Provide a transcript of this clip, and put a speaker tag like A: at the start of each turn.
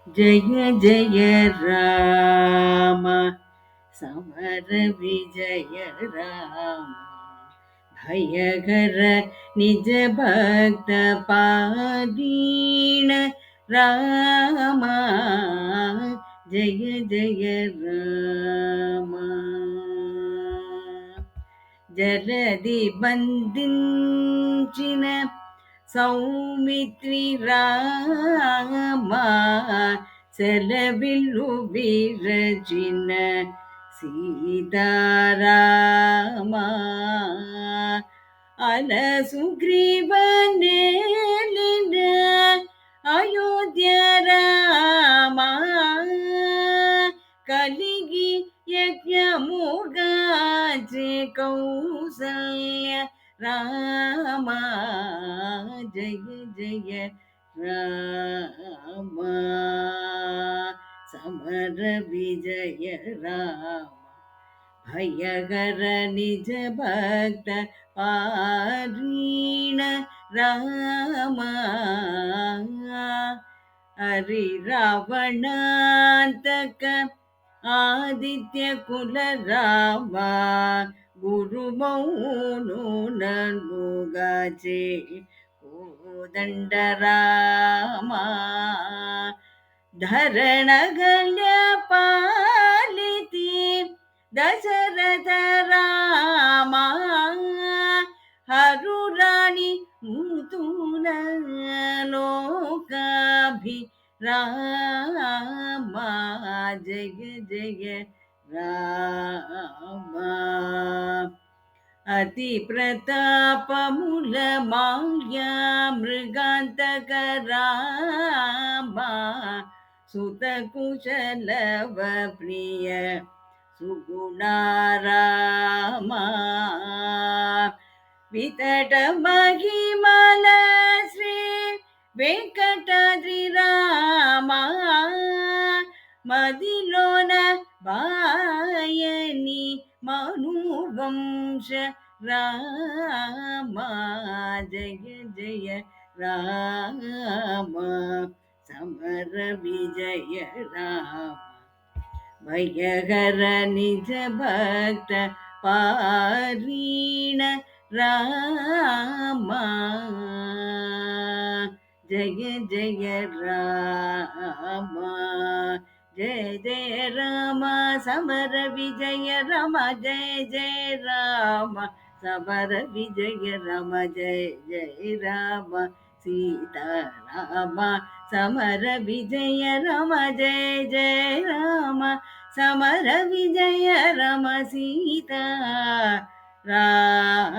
A: जय जय राम समर विजय राम भयगर निज भक्त पादीन राम जय जय राम जलधि बंदिंचिन सौमित्रि रामा సెలవిల్లు విరచిన సీతారామా అలసుగ్రీవనేలిన అయోధ్య రామా కలిగి యజ్ఞముగాచే కౌసల్య రామా జయ జయ రామ సమర విజయ రామ భయగర నిజ భక్త పారీణ రామ హరి రావణాంతక ఆదిత్య కుల రామ గురుమౌను నలుగాచే కోదండ రామ ధరణగల్య పాలితి దశరథ రామ హరురాణి నూతుల లోకాభి రామ జయ జయ రామ అతి ప్రతాపముల మాల్యా మృగాంతక రామ సుత కుశలవ ప్రియ సుగుణారామ వితట మహిమల శ్రీ వెంకటాద్రి రామ మదిలోన బాయని మనువంశ రామ జయ జయ రామ సమర విజయ రామ భయహర నిజ భక్త పారీణ రామ జయ జయ రామ జయ జయ రామ సమర విజయ రామ జయ జయ రామ సమర విజయ రామ జయ జయ రామ సీతారామ సమర విజయ రామ జయ జయ రామ సమర విజయ రామ సీతా రామ